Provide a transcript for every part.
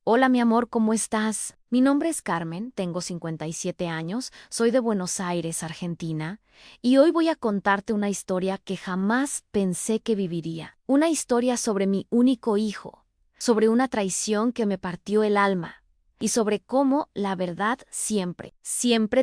Hola mi amor, ¿cómo estás? Mi nombre es Carmen, tengo 57 años, soy de Buenos Aires, Argentina, y hoy voy a contarte una historia que jamás pensé que viviría. Una historia sobre mi único hijo, sobre una traición que me partió el alma, y sobre cómo la verdad siempre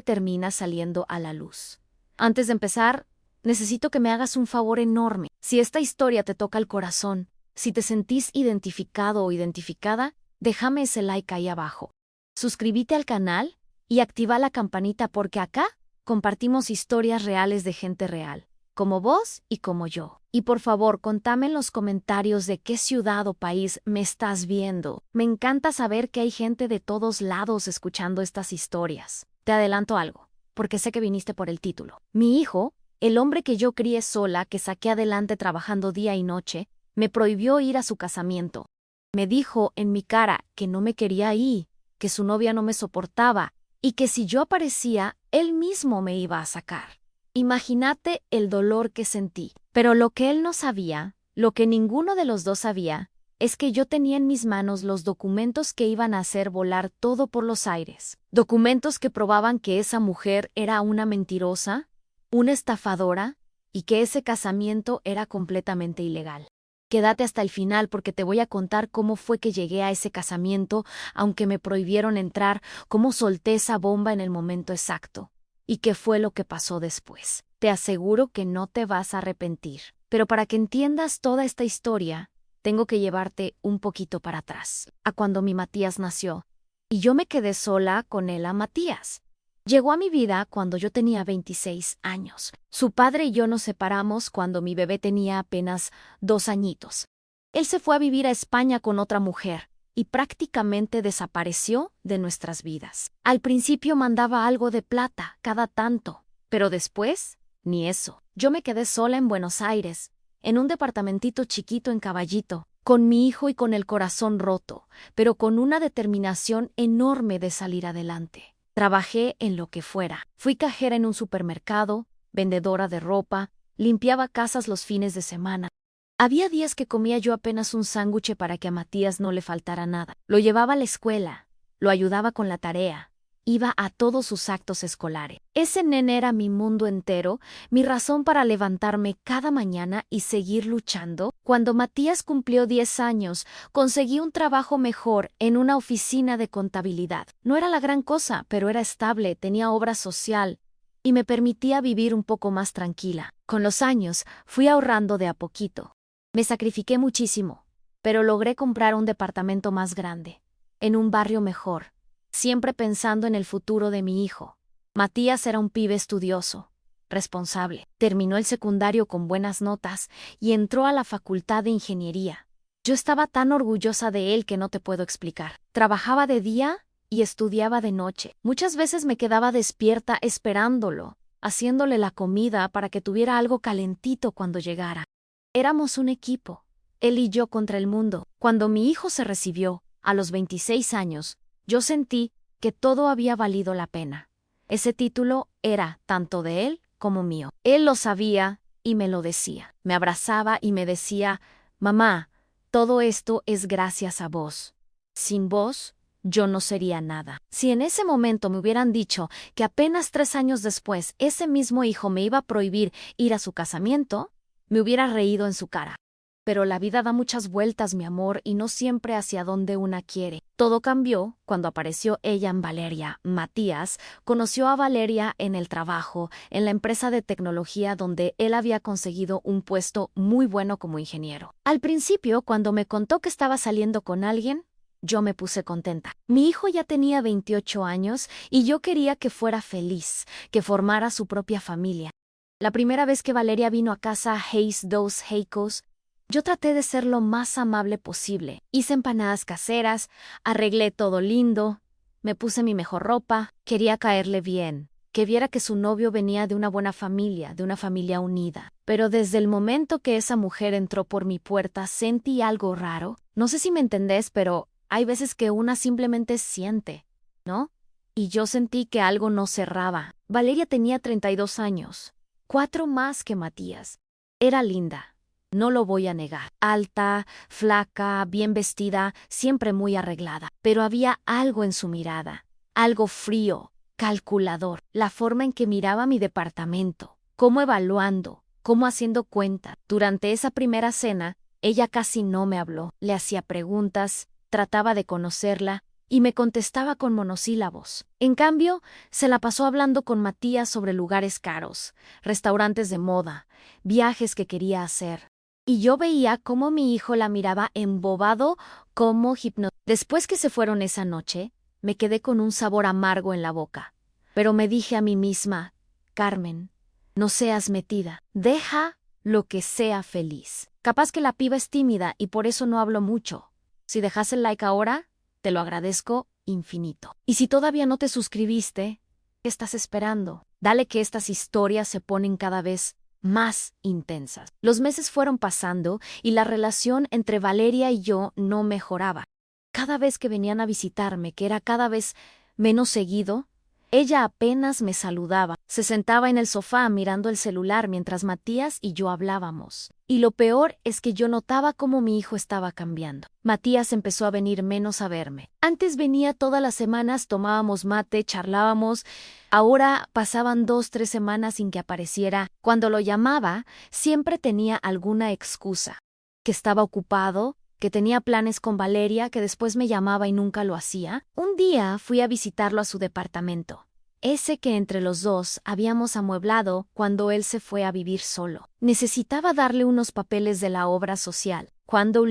termina saliendo a la luz. Antes de empezar, necesito que me hagas un favor enorme. Si esta historia te toca el corazón, si te sentís identificado o identificada, déjame ese like ahí abajo. Suscríbete al canal y activa la campanita porque acá compartimos historias reales de gente real, como vos y como yo. Y por favor, contame en los comentarios de qué ciudad o país me estás viendo. Me encanta saber que hay gente de todos lados escuchando estas historias. Te adelanto algo, porque sé que viniste por el título. Mi hijo, el hombre que yo crié sola, que saqué adelante trabajando día y noche, me prohibió ir a su casamiento. Me dijo en mi cara que no me quería ir, que su novia no me soportaba y que si yo aparecía, él mismo me iba a sacar. Imagínate el dolor que sentí. Pero lo que él no sabía, lo que ninguno de los dos sabía, es que yo tenía en mis manos los documentos que iban a hacer volar todo por los aires. Documentos que probaban que esa mujer era una mentirosa, una estafadora y que ese casamiento era completamente ilegal. Quédate hasta el final porque te voy a contar cómo fue que llegué a ese casamiento, aunque me prohibieron entrar, cómo solté esa bomba en el momento exacto, y qué fue lo que pasó después. Te aseguro que no te vas a arrepentir. Pero para que entiendas toda esta historia, tengo que llevarte un poquito para atrás, a cuando mi Matías nació, y yo me quedé sola con él a Matías. Llegó a mi vida cuando yo tenía 26 años. Su padre y yo nos separamos cuando mi bebé tenía apenas 2 añitos. Él se fue a vivir a España con otra mujer y prácticamente desapareció de nuestras vidas. Al principio mandaba algo de plata cada tanto, pero después, ni eso. Yo me quedé sola en Buenos Aires, en un departamentito chiquito en Caballito, con mi hijo y con el corazón roto, pero con una determinación enorme de salir adelante. Trabajé en lo que fuera. Fui cajera en un supermercado, vendedora de ropa, limpiaba casas los fines de semana. Había días que comía yo apenas un sándwich para que a Matías no le faltara nada. Lo llevaba a la escuela, lo ayudaba con la tarea, iba a todos sus actos escolares. Ese nene era mi mundo entero, mi razón para levantarme cada mañana y seguir luchando. Cuando Matías cumplió 10 años, conseguí un trabajo mejor en una oficina de contabilidad. No era la gran cosa, pero era estable, tenía obra social y me permitía vivir un poco más tranquila. Con los años, fui ahorrando de a poquito. Me sacrifiqué muchísimo, pero logré comprar un departamento más grande, en un barrio mejor, siempre pensando en el futuro de mi hijo. Matías era un pibe estudioso, responsable. Terminó el secundario con buenas notas y entró a la facultad de ingeniería. Yo estaba tan orgullosa de él que no te puedo explicar. Trabajaba de día y estudiaba de noche. Muchas veces me quedaba despierta esperándolo, haciéndole la comida para que tuviera algo calentito cuando llegara. Éramos un equipo, él y yo contra el mundo. Cuando mi hijo se recibió, a los 26 años, yo sentí que todo había valido la pena. Ese título era tanto de él como mío. Él lo sabía y me lo decía. Me abrazaba y me decía, mamá, todo esto es gracias a vos. Sin vos, yo no sería nada. Si en ese momento me hubieran dicho que apenas 3 años después ese mismo hijo me iba a prohibir ir a su casamiento, me hubiera reído en su cara. Pero la vida da muchas vueltas, mi amor, y no siempre hacia donde una quiere. Todo cambió cuando apareció ella en Valeria. Matías conoció a Valeria en el trabajo, en la empresa de tecnología donde él había conseguido un puesto muy bueno como ingeniero. Al principio, cuando me contó que estaba saliendo con alguien, yo me puse contenta. Mi hijo ya tenía 28 años y yo quería que fuera feliz, que formara su propia familia. La primera vez que Valeria vino a casa Hayes dos Heikos, yo traté de ser lo más amable posible. Hice empanadas caseras, arreglé todo lindo, me puse mi mejor ropa, quería caerle bien, que viera que su novio venía de una buena familia, de una familia unida. Pero desde el momento que esa mujer entró por mi puerta sentí algo raro. No sé si me entendés, pero hay veces que una simplemente siente, ¿no? Y yo sentí que algo no cerraba. Valeria tenía 32 años. 4 más que Matías. Era linda, No lo voy a negar. Alta, flaca, bien vestida, siempre muy arreglada. Pero había algo en su mirada, algo frío, calculador. La forma en que miraba mi departamento, cómo evaluando, cómo haciendo cuenta. Durante esa primera cena, ella casi no me habló. Le hacía preguntas, trataba de conocerla, y me contestaba con monosílabos. En cambio, se la pasó hablando con Matías sobre lugares caros, restaurantes de moda, viajes que quería hacer. Y yo veía cómo mi hijo la miraba embobado como hipnotizado. Después que se fueron esa noche, me quedé con un sabor amargo en la boca. Pero me dije a mí misma, Carmen, no seas metida, deja lo que sea feliz. Capaz que la piba es tímida y por eso no hablo mucho. Si dejas el like ahora, te lo agradezco infinito. Y si todavía no te suscribiste, ¿qué estás esperando? Dale, que estas historias se ponen cada vez más intensas. Los meses fueron pasando y la relación entre Valeria y yo no mejoraba. Cada vez que venían a visitarme, que era cada vez menos seguido, ella apenas me saludaba. Se sentaba en el sofá mirando el celular mientras Matías y yo hablábamos. Y lo peor es que yo notaba cómo mi hijo estaba cambiando. Matías empezó a venir menos a verme. Antes venía todas las semanas, tomábamos mate, charlábamos. Ahora pasaban 2, 3 semanas sin que apareciera. Cuando lo llamaba, siempre tenía alguna excusa. Que estaba ocupado, que tenía planes con Valeria, que después me llamaba y nunca lo hacía. Un día fui a visitarlo a su departamento, ese que entre los dos habíamos amueblado cuando él se fue a vivir solo. Necesitaba darle unos papeles de la obra social. Cuando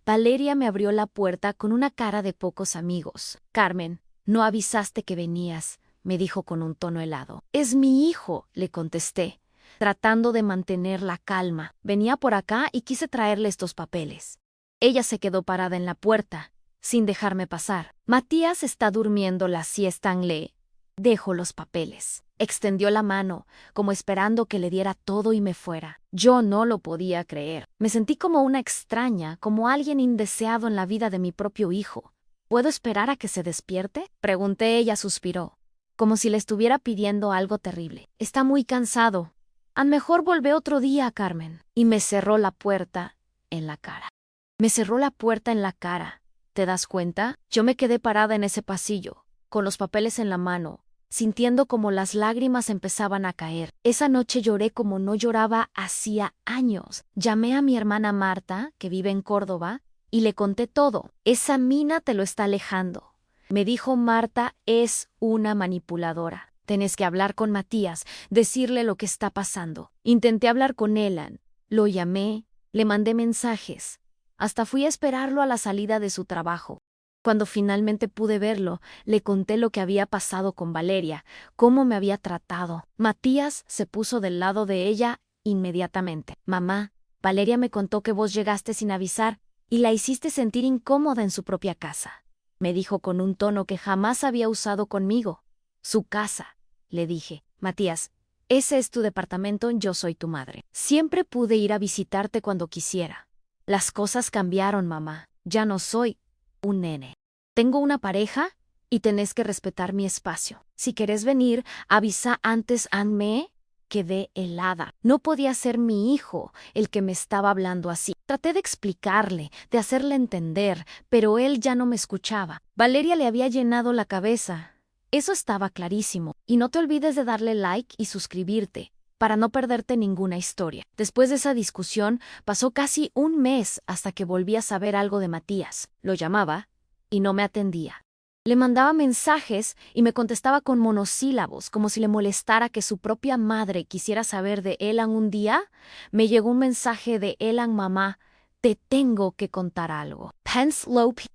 Valeria me abrió la puerta con una cara de pocos amigos. Carmen, no avisaste que venías, me dijo con un tono helado. Es mi hijo, le contesté, tratando de mantener la calma. Venía por acá y quise traerle estos papeles. Ella se quedó parada en la puerta, sin dejarme pasar. Matías está durmiendo la siesta en le. Dejo los papeles. Extendió la mano, como esperando que le diera todo y me fuera. Yo no lo podía creer. Me sentí como una extraña, como alguien indeseado en la vida de mi propio hijo. ¿Puedo esperar a que se despierte?, pregunté. Ella suspiró, como si le estuviera pidiendo algo terrible. Está muy cansado. A lo mejor vuelve otro día, Carmen. Y me cerró la puerta en la cara. Me cerró la puerta en la cara. ¿Te das cuenta? Yo me quedé parada en ese pasillo, con los papeles en la mano, sintiendo como las lágrimas empezaban a caer. Esa noche lloré como no lloraba hacía años. Llamé a mi hermana Marta, que vive en Córdoba, y le conté todo. Esa mina te lo está alejando. Me dijo Marta, es una manipuladora. Tenés que hablar con Matías, decirle lo que está pasando. Intenté hablar con Elan. Lo llamé, le mandé mensajes. Hasta fui a esperarlo a la salida de su trabajo. Cuando finalmente pude verlo, le conté lo que había pasado con Valeria, cómo me había tratado. Matías se puso del lado de ella inmediatamente. Mamá, Valeria me contó que vos llegaste sin avisar y la hiciste sentir incómoda en su propia casa. Me dijo con un tono que jamás había usado conmigo. Su casa, le dije. Matías, ese es tu departamento, yo soy tu madre. Siempre pude ir a visitarte cuando quisiera. Las cosas cambiaron, mamá. Ya no soy un nene. Tengo una pareja y tenés que respetar mi espacio. Si querés venir, avisa antes. Me quedé helada. No podía ser mi hijo el que me estaba hablando así. Traté de explicarle, de hacerle entender, pero él ya no me escuchaba. Valeria le había llenado la cabeza. Eso estaba clarísimo. Y no te olvides de darle like y suscribirte, para no perderte ninguna historia. Después de esa discusión, pasó casi un mes hasta que volví a saber algo de Matías. Lo llamaba y no me atendía. Le mandaba mensajes y me contestaba con monosílabos, como si le molestara que su propia madre quisiera saber de Elan. Un día me llegó un mensaje de Elan: mamá, te tengo que contar algo.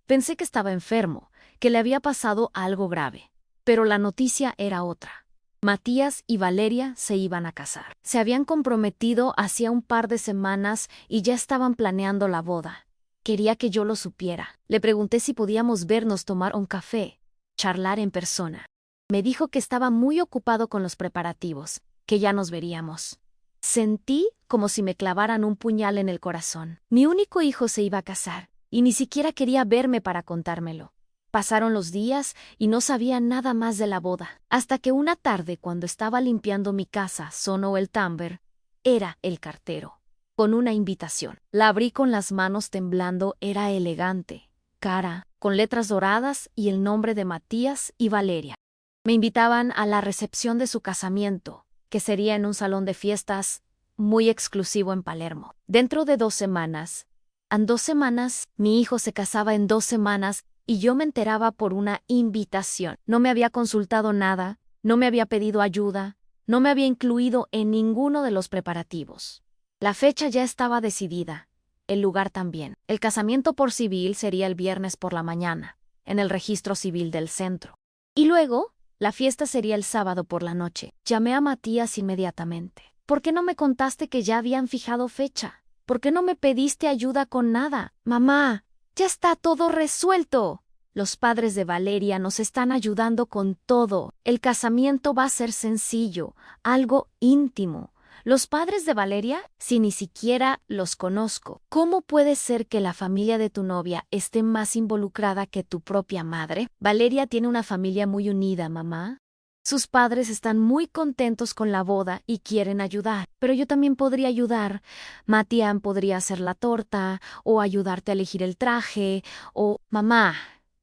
Pensé que estaba enfermo, que le había pasado algo grave, pero la noticia era otra. Matías y Valeria se iban a casar. Se habían comprometido hacía un par de semanas y ya estaban planeando la boda. Quería que yo lo supiera. Le pregunté si podíamos vernos, tomar un café, charlar en persona. Me dijo que estaba muy ocupado con los preparativos, que ya nos veríamos. Sentí como si me clavaran un puñal en el corazón. Mi único hijo se iba a casar y ni siquiera quería verme para contármelo. Pasaron los días y no sabía nada más de la boda, hasta que una tarde, cuando estaba limpiando mi casa, sonó el timbre. Era el cartero. con una invitación. La abrí con las manos temblando, era elegante, cara, con letras doradas y el nombre de Matías y Valeria. Me invitaban a la recepción de su casamiento, que sería en un salón de fiestas muy exclusivo en Palermo. Dentro de 2 semanas, en 2 semanas, mi hijo se casaba en 2 semanas y yo me enteraba por una invitación. No me había consultado nada, no me había pedido ayuda, no me había incluido en ninguno de los preparativos. La fecha ya estaba decidida, el lugar también. El casamiento por civil sería el viernes por la mañana, en el registro civil del centro. Y luego, la fiesta sería el sábado por la noche. Llamé a Matías inmediatamente. ¿Por qué no me contaste que ya habían fijado fecha? ¿Por qué no me pediste ayuda con nada? Mamá, ya está todo resuelto. Los padres de Valeria nos están ayudando con todo. El casamiento va a ser sencillo, algo íntimo. ¿Los padres de Valeria? Si ni siquiera los conozco. ¿Cómo puede ser que la familia de tu novia esté más involucrada que tu propia madre? Valeria tiene una familia muy unida, mamá. Sus padres están muy contentos con la boda y quieren ayudar, pero yo también podría ayudar. Matian podría hacer la torta, o ayudarte a elegir el traje, o... Mamá,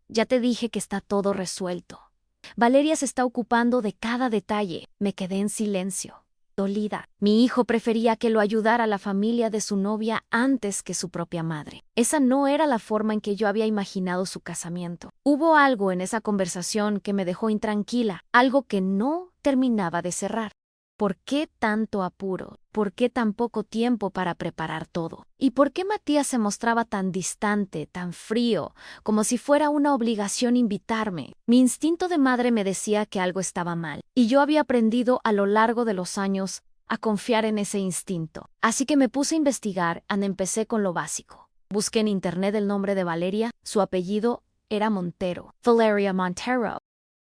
ya te dije que está todo resuelto. Valeria se está ocupando de cada detalle. Me quedé en silencio, dolida. Mi hijo prefería que lo ayudara la familia de su novia antes que su propia madre. Esa no era la forma en que yo había imaginado su casamiento. Hubo algo en esa conversación que me dejó intranquila, algo que no terminaba de cerrar. ¿Por qué tanto apuro? ¿Por qué tan poco tiempo para preparar todo? ¿Y por qué Matías se mostraba tan distante, tan frío, como si fuera una obligación invitarme? Mi instinto de madre me decía que algo estaba mal, y yo había aprendido a lo largo de los años a confiar en ese instinto. Así que me puse a investigar y empecé con lo básico. Busqué en internet el nombre de Valeria, su apellido era Montero, Valeria Montero.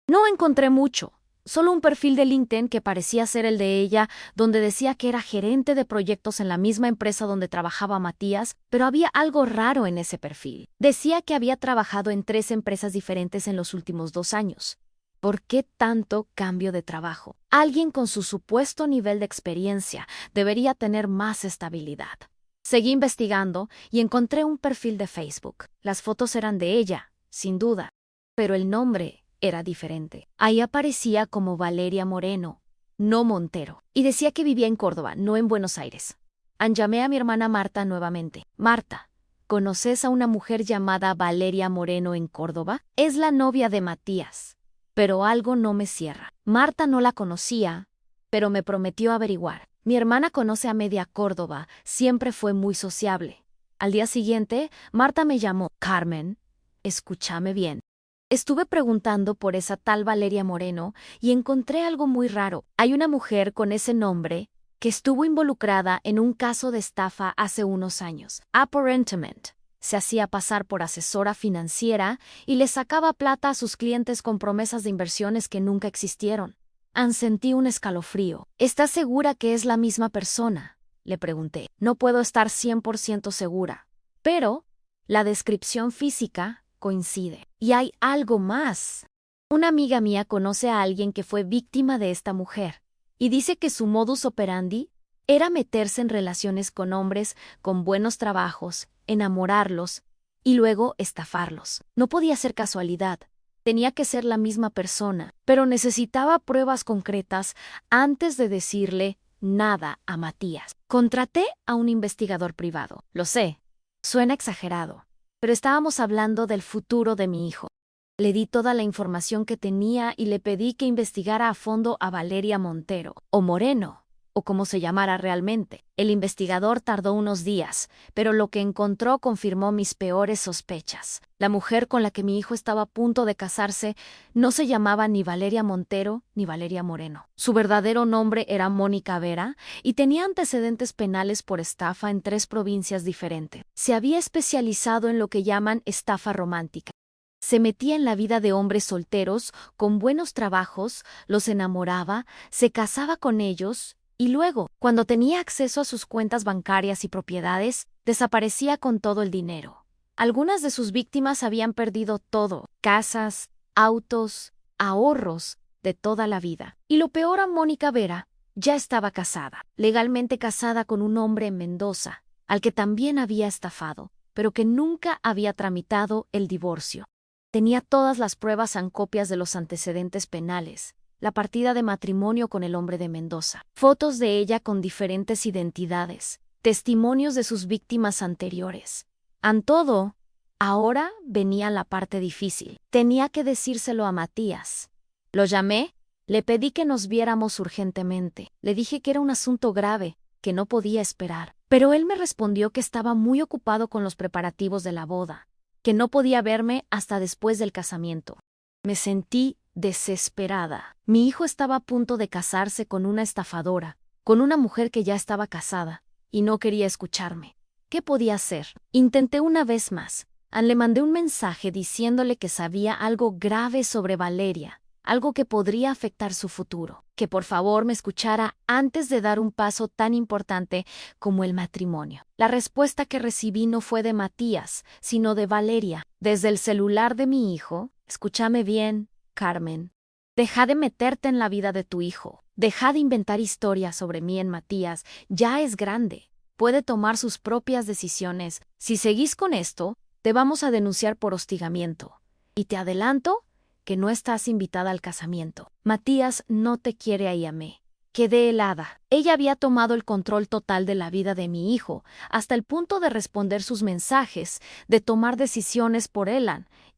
No encontré mucho. Solo un perfil de LinkedIn que parecía ser el de ella, donde decía que era gerente de proyectos en la misma empresa donde trabajaba Matías, pero había algo raro en ese perfil. Decía que había trabajado en 3 empresas diferentes en los últimos 2 años. ¿Por qué tanto cambio de trabajo? Alguien con su supuesto nivel de experiencia debería tener más estabilidad. Seguí investigando y encontré un perfil de Facebook. Las fotos eran de ella, sin duda, pero el nombre era diferente. Ahí aparecía como Valeria Moreno, no Montero, y decía que vivía en Córdoba, no en Buenos Aires. Llamé a mi hermana Marta nuevamente. Marta, ¿conoces a una mujer llamada Valeria Moreno en Córdoba? Es la novia de Matías. Pero algo no me cierra. Marta no la conocía, pero me prometió averiguar. Mi hermana conoce a media Córdoba, siempre fue muy sociable. Al día siguiente, Marta me llamó. Carmen, escúchame bien. Estuve preguntando por esa tal Valeria Moreno y encontré algo muy raro. Hay una mujer con ese nombre que estuvo involucrada en un caso de estafa hace unos años. Aparentemente, se hacía pasar por asesora financiera y le sacaba plata a sus clientes con promesas de inversiones que nunca existieron. Sentí un escalofrío. ¿Estás segura que es la misma persona?, le pregunté. No puedo estar 100% segura, pero la descripción física coincide. Y hay algo más. Una amiga mía conoce a alguien que fue víctima de esta mujer y dice que su modus operandi era meterse en relaciones con hombres con buenos trabajos, enamorarlos y luego estafarlos. No podía ser casualidad. Tenía que ser la misma persona, pero necesitaba pruebas concretas antes de decirle nada a Matías. Contraté a un investigador privado. Lo sé, suena exagerado, pero estábamos hablando del futuro de mi hijo. Le di toda la información que tenía y le pedí que investigara a fondo a Valeria Montero, o Moreno, o como se llamara realmente. El investigador tardó unos días, pero lo que encontró confirmó mis peores sospechas. La mujer con la que mi hijo estaba a punto de casarse no se llamaba ni Valeria Montero ni Valeria Moreno. Su verdadero nombre era Mónica Vera y tenía antecedentes penales por estafa en 3 provincias diferentes. Se había especializado en lo que llaman estafa romántica. Se metía en la vida de hombres solteros con buenos trabajos, los enamoraba, se casaba con ellos y luego, cuando tenía acceso a sus cuentas bancarias y propiedades, desaparecía con todo el dinero. Algunas de sus víctimas habían perdido todo: casas, autos, ahorros de toda la vida. Y lo peor, a Mónica Vera ya estaba casada, legalmente casada con un hombre en Mendoza. al que también había estafado, pero que nunca había tramitado el divorcio. Tenía todas las pruebas en copias de los antecedentes penales, la partida de matrimonio con el hombre de Mendoza, fotos de ella con diferentes identidades, testimonios de sus víctimas anteriores. Ante todo, ahora venía la parte difícil. Tenía que decírselo a Matías. Lo llamé, le pedí que nos viéramos urgentemente. Le dije que era un asunto grave, que no podía esperar. Pero él me respondió que estaba muy ocupado con los preparativos de la boda, que no podía verme hasta después del casamiento. Me sentí desesperada. Mi hijo estaba a punto de casarse con una estafadora, con una mujer que ya estaba casada, y no quería escucharme. ¿Qué podía hacer? Intenté una vez más. Le mandé un mensaje diciéndole que sabía algo grave sobre Valeria, algo que podría afectar su futuro, que por favor me escuchara antes de dar un paso tan importante como el matrimonio. La respuesta que recibí no fue de Matías, sino de Valeria, desde el celular de mi hijo. Escúchame bien, Carmen. Deja de meterte en la vida de tu hijo. Deja de inventar historias sobre mí en Matías. Ya es grande. Puede tomar sus propias decisiones. Si seguís con esto, te vamos a denunciar por hostigamiento. Y te adelanto que no estás invitada al casamiento. Matías no te quiere ahí a mí. Quedé helada. Ella había tomado el control total de la vida de mi hijo, hasta el punto de responder sus mensajes, de tomar decisiones por él,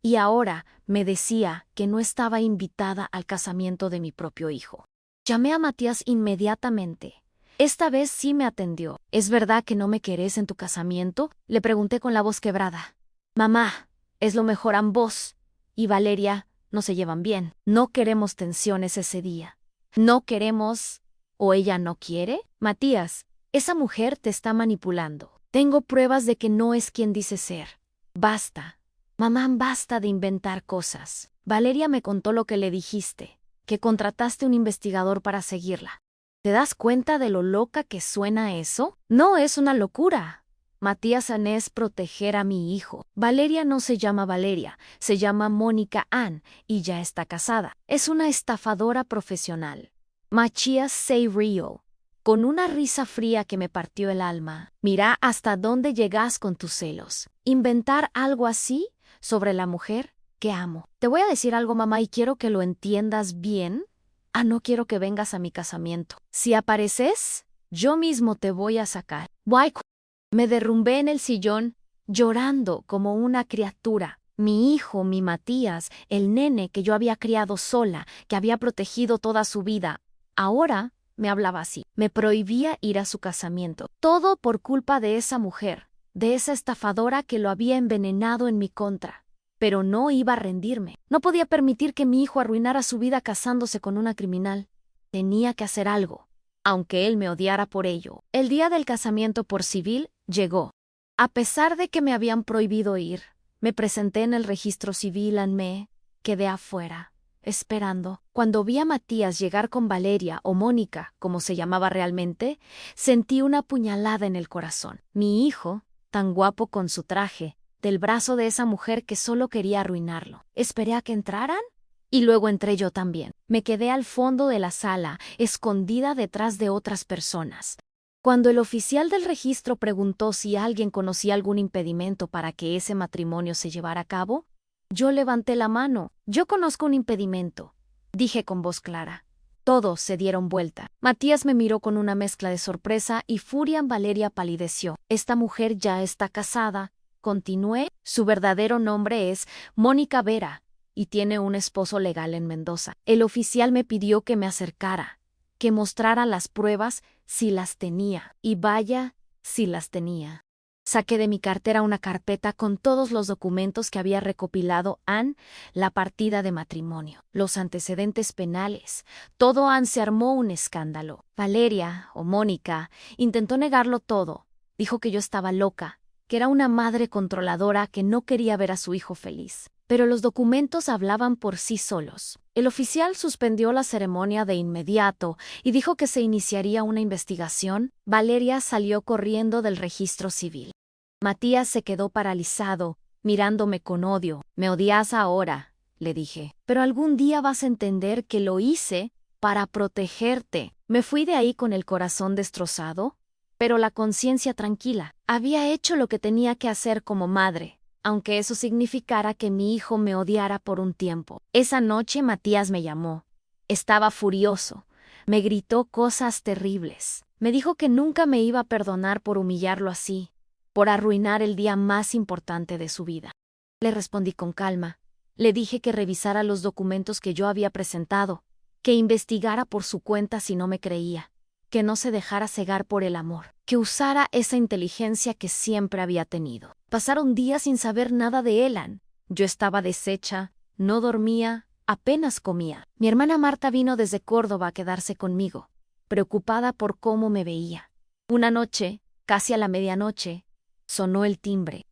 y ahora me decía que no estaba invitada al casamiento de mi propio hijo. Llamé a Matías inmediatamente. Esta vez sí me atendió. ¿Es verdad que no me querés en tu casamiento? Le pregunté con la voz quebrada. Mamá, es lo mejor ambos. Y Valeria no se llevan bien. No queremos tensiones ese día. No queremos... ¿O ella no quiere? Matías, esa mujer te está manipulando. Tengo pruebas de que no es quien dice ser. Basta. Mamá, basta de inventar cosas. Valeria me contó lo que le dijiste, que contrataste un investigador para seguirla. ¿Te das cuenta de lo loca que suena eso? No es una locura. Matías es proteger a mi hijo. Valeria no se llama Valeria, se llama Mónica Ann y ya está casada. Es una estafadora profesional. Matías say real. Con una risa fría que me partió el alma. Mira hasta dónde llegas con tus celos. ¿Inventar algo así sobre la mujer que amo? Te voy a decir algo, mamá, y quiero que lo entiendas bien. No quiero que vengas a mi casamiento. Si apareces, yo mismo te voy a sacar. Me derrumbé en el sillón, llorando como una criatura. Mi hijo, mi Matías, el nene que yo había criado sola, que había protegido toda su vida, ahora me hablaba así. Me prohibía ir a su casamiento. Todo por culpa de esa mujer, de esa estafadora que lo había envenenado en mi contra. Pero no iba a rendirme. No podía permitir que mi hijo arruinara su vida casándose con una criminal. Tenía que hacer algo, aunque él me odiara por ello. El día del casamiento por civil llegó. A pesar de que me habían prohibido ir, me presenté en el registro civil y me quedé afuera, esperando. Cuando vi a Matías llegar con Valeria o Mónica, como se llamaba realmente, sentí una puñalada en el corazón. Mi hijo, tan guapo con su traje, del brazo de esa mujer que solo quería arruinarlo. Esperé a que entraran y luego entré yo también. Me quedé al fondo de la sala, escondida detrás de otras personas. Cuando el oficial del registro preguntó si alguien conocía algún impedimento para que ese matrimonio se llevara a cabo, yo levanté la mano. Yo conozco un impedimento, dije con voz clara. Todos se dieron vuelta. Matías me miró con una mezcla de sorpresa y furia. Valeria palideció. Esta mujer ya está casada. Continué, su verdadero nombre es Mónica Vera y tiene un esposo legal en Mendoza. El oficial me pidió que me acercara, que mostrara las pruebas si las tenía. Y vaya, si las tenía. Saqué de mi cartera una carpeta con todos los documentos que había recopilado Ann, la partida de matrimonio, los antecedentes penales. Todo se armó un escándalo. Valeria, o Mónica, intentó negarlo todo. Dijo que yo estaba loca, que era una madre controladora que no quería ver a su hijo feliz. Pero los documentos hablaban por sí solos. El oficial suspendió la ceremonia de inmediato y dijo que se iniciaría una investigación. Valeria salió corriendo del registro civil. Matías se quedó paralizado, mirándome con odio. «Me odias ahora», le dije, «pero algún día vas a entender que lo hice para protegerte». Me fui de ahí con el corazón destrozado, pero la conciencia tranquila. Había hecho lo que tenía que hacer como madre, aunque eso significara que mi hijo me odiara por un tiempo. Esa noche Matías me llamó. Estaba furioso. Me gritó cosas terribles. Me dijo que nunca me iba a perdonar por humillarlo así, por arruinar el día más importante de su vida. Le respondí con calma. Le dije que revisara los documentos que yo había presentado, que investigara por su cuenta si no me creía, que no se dejara cegar por el amor, que usara esa inteligencia que siempre había tenido. Pasaron días sin saber nada de Elan. Yo estaba deshecha, no dormía, apenas comía. Mi hermana Marta vino desde Córdoba a quedarse conmigo, preocupada por cómo me veía. Una noche, casi a la medianoche, sonó el timbre.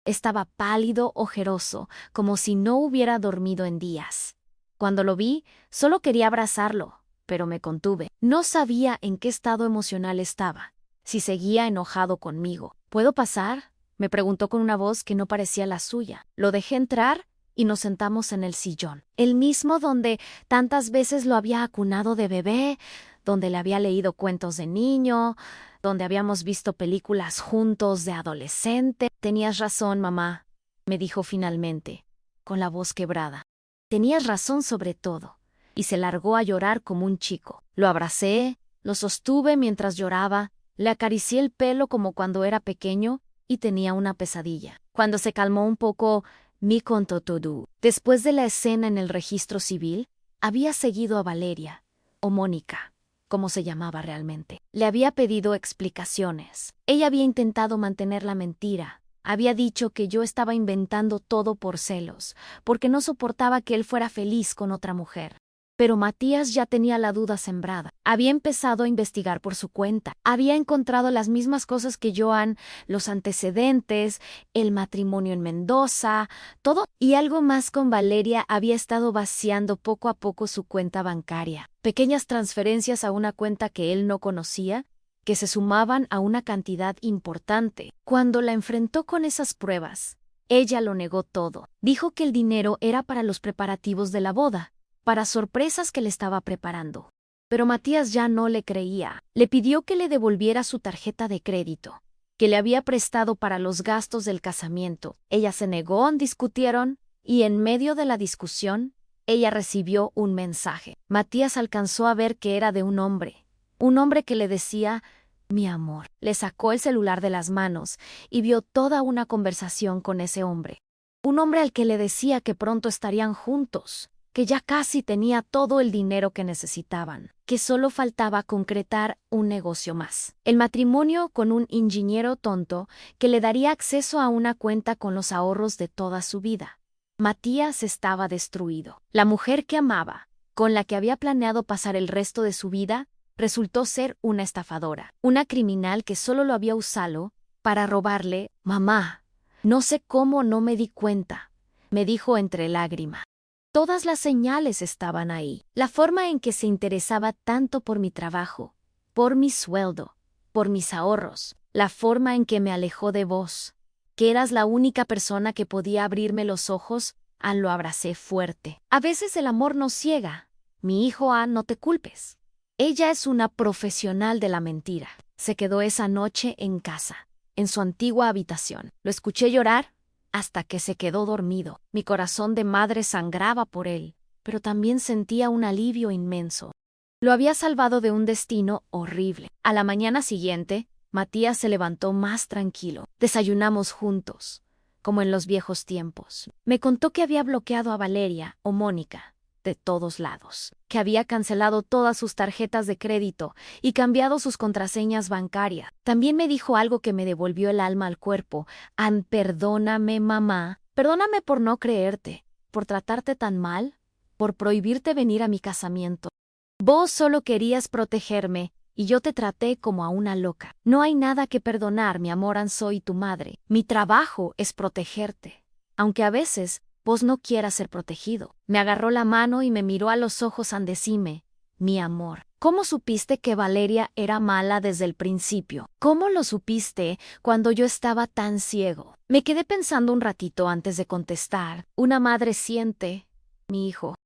Estaba pálido, ojeroso, como si no hubiera dormido en días. Cuando lo vi, solo quería abrazarlo, pero me contuve. No sabía en qué estado emocional estaba, si seguía enojado conmigo. ¿Puedo pasar?, me preguntó con una voz que no parecía la suya. Lo dejé entrar y nos sentamos en el sillón, el mismo donde tantas veces lo había acunado de bebé, donde le había leído cuentos de niño, donde habíamos visto películas juntos de adolescente. Tenías razón, mamá, me dijo finalmente, con la voz quebrada. Tenías razón sobre todo. Y se largó a llorar como un chico. Lo abracé, lo sostuve mientras lloraba, le acaricié el pelo como cuando era pequeño y tenía una pesadilla. Cuando se calmó un poco, me contó todo. Después de la escena en el registro civil, había seguido a Valeria, o Mónica, como se llamaba realmente. Le había pedido explicaciones. Ella había intentado mantener la mentira. Había dicho que yo estaba inventando todo por celos, porque no soportaba que él fuera feliz con otra mujer. Pero Matías ya tenía la duda sembrada. Había empezado a investigar por su cuenta. Había encontrado las mismas cosas que Joan, los antecedentes, el matrimonio en Mendoza, todo. Y algo más con Valeria. Había estado vaciando poco a poco su cuenta bancaria. Pequeñas transferencias a una cuenta que él no conocía, que se sumaban a una cantidad importante. Cuando la enfrentó con esas pruebas, ella lo negó todo. Dijo que el dinero era para los preparativos de la boda, para sorpresas que le estaba preparando. Pero Matías ya no le creía. Le pidió que le devolviera su tarjeta de crédito, que le había prestado para los gastos del casamiento. Ella se negó, discutieron, y en medio de la discusión, ella recibió un mensaje. Matías alcanzó a ver que era de un hombre que le decía, mi amor. Le sacó el celular de las manos y vio toda una conversación con ese hombre. Un hombre al que le decía que pronto estarían juntos, que ya casi tenía todo el dinero que necesitaban, que solo faltaba concretar un negocio más. El matrimonio con un ingeniero tonto que le daría acceso a una cuenta con los ahorros de toda su vida. Matías estaba destruido. La mujer que amaba, con la que había planeado pasar el resto de su vida, resultó ser una estafadora, una criminal que solo lo había usado para robarle. Mamá, no sé cómo no me di cuenta, me dijo entre lágrimas. Todas las señales estaban ahí. La forma en que se interesaba tanto por mi trabajo, por mi sueldo, por mis ahorros, la forma en que me alejó de vos, que eras la única persona que podía abrirme los ojos. Lo abracé fuerte. A veces el amor nos ciega. Mi hijo, no te culpes. Ella es una profesional de la mentira. Se quedó esa noche en casa, en su antigua habitación. Lo escuché llorar hasta que se quedó dormido. Mi corazón de madre sangraba por él, pero también sentía un alivio inmenso. Lo había salvado de un destino horrible. A la mañana siguiente, Matías se levantó más tranquilo. Desayunamos juntos, como en los viejos tiempos. Me contó que había bloqueado a Valeria, o Mónica, de todos lados, que había cancelado todas sus tarjetas de crédito y cambiado sus contraseñas bancarias. También me dijo algo que me devolvió el alma al cuerpo. Perdóname, mamá. Perdóname por no creerte, por tratarte tan mal, por prohibirte venir a mi casamiento. Vos solo querías protegerme y yo te traté como a una loca. No hay nada que perdonar, mi amor, soy tu madre. Mi trabajo es protegerte, aunque a veces vos no quieras ser protegido. Me agarró la mano y me miró a los ojos. Decime, mi amor, ¿cómo supiste que Valeria era mala desde el principio? ¿Cómo lo supiste cuando yo estaba tan ciego? Me quedé pensando un ratito antes de contestar. Una madre siente, mi hijo.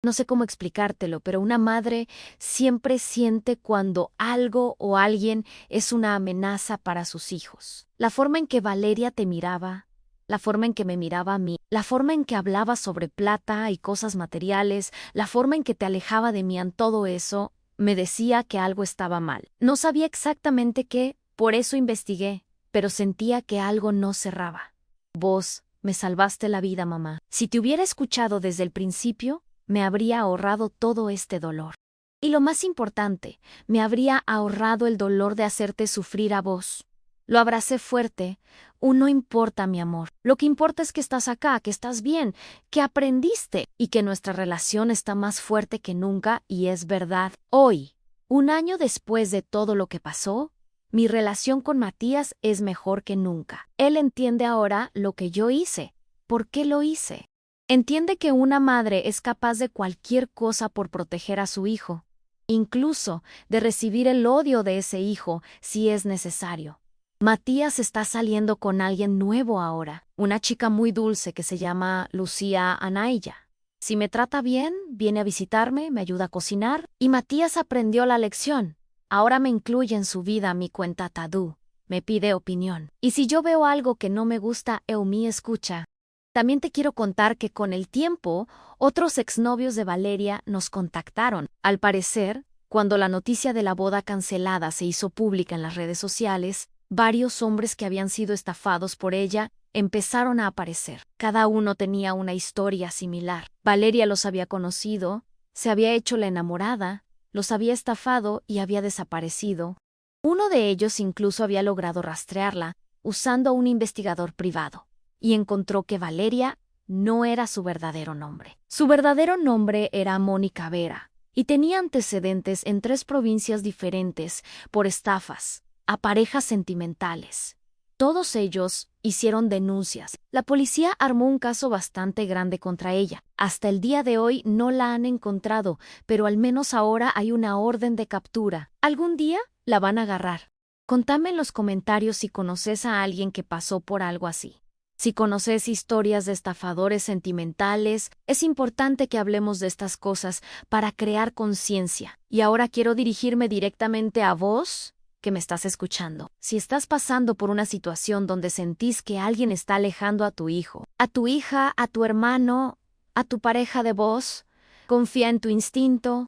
No sé cómo explicártelo, pero una madre siempre siente cuando algo o alguien es una amenaza para sus hijos. La forma en que Valeria te miraba, la forma en que me miraba a mí, la forma en que hablaba sobre plata y cosas materiales, la forma en que te alejaba de mí, en todo eso, me decía que algo estaba mal. No sabía exactamente qué, por eso investigué, pero sentía que algo no cerraba. Vos me salvaste la vida, mamá. Si te hubiera escuchado desde el principio, me habría ahorrado todo este dolor. Y lo más importante, me habría ahorrado el dolor de hacerte sufrir a vos. Lo abracé fuerte. No importa, mi amor. Lo que importa es que estás acá, que estás bien, que aprendiste y que nuestra relación está más fuerte que nunca, y es verdad. Hoy, 1 año después de todo lo que pasó, mi relación con Matías es mejor que nunca. Él entiende ahora lo que yo hice. ¿Por qué lo hice? Entiende que una madre es capaz de cualquier cosa por proteger a su hijo, incluso de recibir el odio de ese hijo si es necesario. Matías está saliendo con alguien nuevo ahora, una chica muy dulce que se llama Lucía Anaya. Si me trata bien, viene a visitarme, me ayuda a cocinar, y Matías aprendió la lección. Ahora me incluye en su vida a mi cuenta Tadú, me pide opinión. Y si yo veo algo que no me gusta, Eumí escucha. También te quiero contar que con el tiempo, otros exnovios de Valeria nos contactaron. Al parecer, cuando la noticia de la boda cancelada se hizo pública en las redes sociales, varios hombres que habían sido estafados por ella empezaron a aparecer. Cada uno tenía una historia similar. Valeria los había conocido, se había hecho la enamorada, los había estafado y había desaparecido. Uno de ellos incluso había logrado rastrearla usando a un investigador privado, y encontró que Valeria no era su verdadero nombre. Su verdadero nombre era Mónica Vera, y tenía antecedentes en 3 provincias diferentes por estafas a parejas sentimentales. Todos ellos hicieron denuncias. La policía armó un caso bastante grande contra ella. Hasta el día de hoy no la han encontrado, pero al menos ahora hay una orden de captura. Algún día la van a agarrar. Contame en los comentarios si conoces a alguien que pasó por algo así. Si conoces historias de estafadores sentimentales, es importante que hablemos de estas cosas para crear conciencia. Y ahora quiero dirigirme directamente a vos, que me estás escuchando. Si estás pasando por una situación donde sentís que alguien está alejando a tu hijo, a tu hija, a tu hermano, a tu pareja de vos, confía en tu instinto.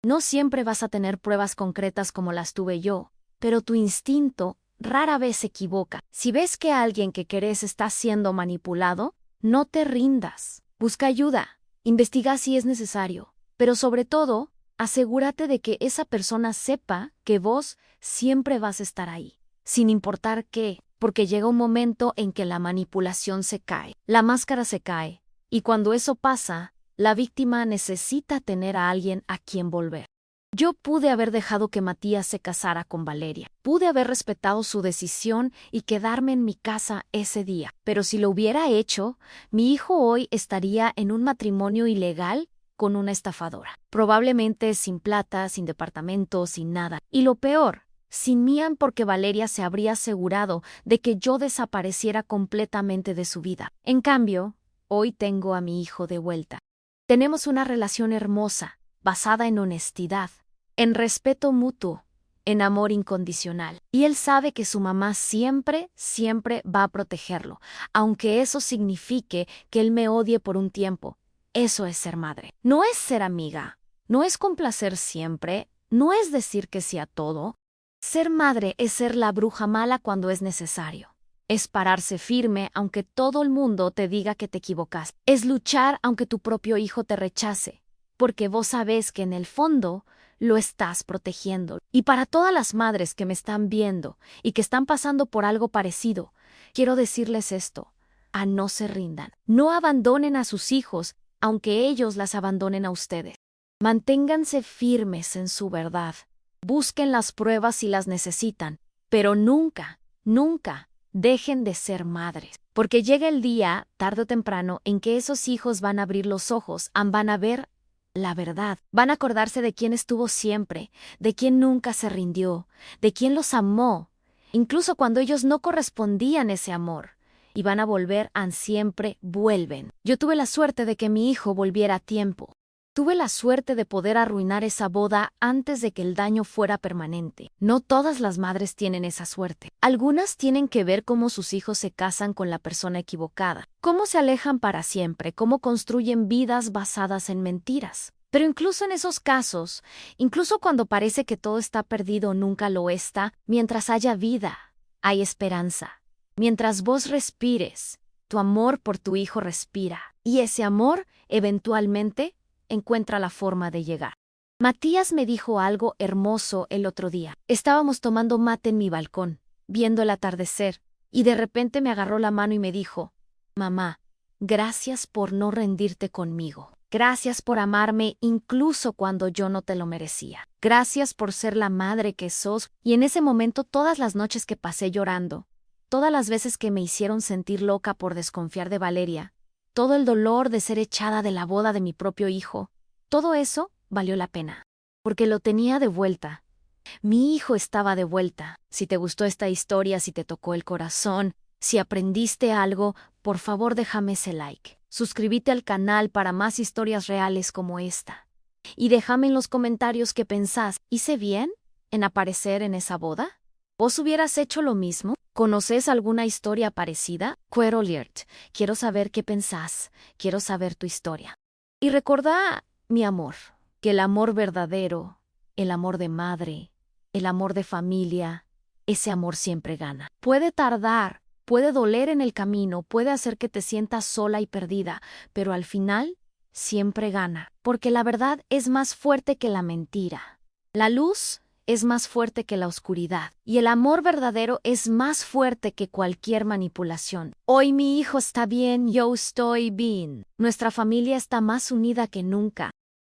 No siempre vas a tener pruebas concretas como las tuve yo, pero tu instinto rara vez se equivoca. Si ves que alguien que querés está siendo manipulado, no te rindas. Busca ayuda. Investiga si es necesario. Pero sobre todo, asegúrate de que esa persona sepa que vos siempre vas a estar ahí, sin importar qué, porque llega un momento en que la manipulación se cae, la máscara se cae, y cuando eso pasa, la víctima necesita tener a alguien a quien volver. Yo pude haber dejado que Matías se casara con Valeria, pude haber respetado su decisión y quedarme en mi casa ese día, pero si lo hubiera hecho, mi hijo hoy estaría en un matrimonio ilegal con una estafadora, probablemente sin plata, sin departamento, sin nada. Y lo peor, sin mí, porque Valeria se habría asegurado de que yo desapareciera completamente de su vida. En cambio, hoy tengo a mi hijo de vuelta. Tenemos una relación hermosa, basada en honestidad, en respeto mutuo, en amor incondicional. Y él sabe que su mamá siempre, siempre va a protegerlo, aunque eso signifique que él me odie por un tiempo. Eso es ser madre. No es ser amiga, no es complacer siempre, no es decir que sí a todo. Ser madre es ser la bruja mala cuando es necesario. Es pararse firme aunque todo el mundo te diga que te equivocas. Es luchar aunque tu propio hijo te rechace, porque vos sabés que en el fondo lo estás protegiendo. Y para todas las madres que me están viendo y que están pasando por algo parecido, quiero decirles esto: no se rindan. No abandonen a sus hijos, aunque ellos las abandonen a ustedes. Manténganse firmes en su verdad. Busquen las pruebas si las necesitan, pero nunca, nunca dejen de ser madres. Porque llega el día, tarde o temprano, en que esos hijos van a abrir los ojos, van a ver la verdad. Van a acordarse de quién estuvo siempre, de quién nunca se rindió, de quién los amó, incluso cuando ellos no correspondían ese amor. Y van a volver, siempre vuelven. Yo tuve la suerte de que mi hijo volviera a tiempo. Tuve la suerte de poder arruinar esa boda antes de que el daño fuera permanente. No todas las madres tienen esa suerte. Algunas tienen que ver cómo sus hijos se casan con la persona equivocada, cómo se alejan para siempre, cómo construyen vidas basadas en mentiras. Pero incluso en esos casos, incluso cuando parece que todo está perdido o nunca lo está, mientras haya vida, hay esperanza. Mientras vos respires, tu amor por tu hijo respira. Y ese amor, eventualmente, encuentra la forma de llegar. Matías me dijo algo hermoso el otro día. Estábamos tomando mate en mi balcón, viendo el atardecer, y de repente me agarró la mano y me dijo, «Mamá, gracias por no rendirte conmigo. Gracias por amarme incluso cuando yo no te lo merecía. Gracias por ser la madre que sos». Y en ese momento todas las noches que pasé llorando, todas las veces que me hicieron sentir loca por desconfiar de Valeria, todo el dolor de ser echada de la boda de mi propio hijo, todo eso valió la pena, porque lo tenía de vuelta. Mi hijo estaba de vuelta. Si te gustó esta historia, si te tocó el corazón, si aprendiste algo, por favor déjame ese like. Suscríbete al canal para más historias reales como esta. Y déjame en los comentarios qué pensás. ¿Hice bien en aparecer en esa boda? ¿Vos hubieras hecho lo mismo? ¿Conoces alguna historia parecida? Queer Alert. Quiero saber qué pensás. Quiero saber tu historia. Y recordá, mi amor, que el amor verdadero, el amor de madre, el amor de familia, ese amor siempre gana. Puede tardar, puede doler en el camino, puede hacer que te sientas sola y perdida, pero al final siempre gana, porque la verdad es más fuerte que la mentira. La luz es más fuerte que la oscuridad, y el amor verdadero es más fuerte que cualquier manipulación. Hoy mi hijo está bien, yo estoy bien. Nuestra familia está más unida que nunca.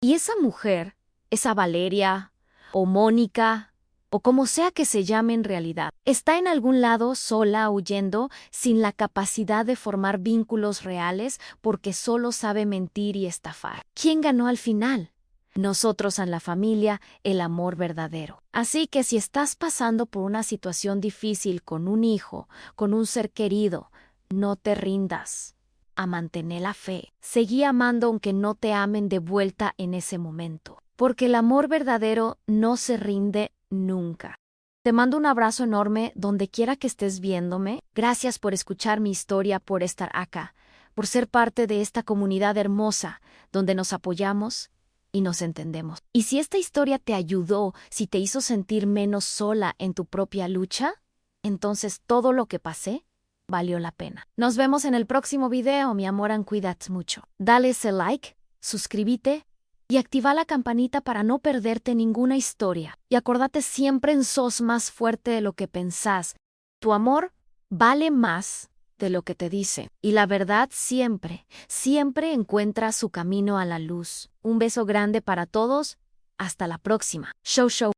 Y esa mujer, esa Valeria, o Mónica, o como sea que se llame en realidad, está en algún lado sola, huyendo, sin la capacidad de formar vínculos reales porque solo sabe mentir y estafar. ¿Quién ganó al final? Nosotros en la familia, el amor verdadero. Así que si estás pasando por una situación difícil con un hijo, con un ser querido, no te rindas. A mantener la fe. Seguí amando aunque no te amen de vuelta en ese momento. Porque el amor verdadero no se rinde nunca. Te mando un abrazo enorme donde quiera que estés viéndome. Gracias por escuchar mi historia, por estar acá, por ser parte de esta comunidad hermosa donde nos apoyamos y nos entendemos. Y si esta historia te ayudó, si te hizo sentir menos sola en tu propia lucha, entonces todo lo que pasé valió la pena. Nos vemos en el próximo video, mi amor, cuídate mucho. Dale ese like, suscríbete y activa la campanita para no perderte ninguna historia. Y acordate siempre en sos más fuerte de lo que pensás. Tu amor vale más de lo que te dice. Y la verdad siempre, siempre encuentra su camino a la luz. Un beso grande para todos. Hasta la próxima. Show.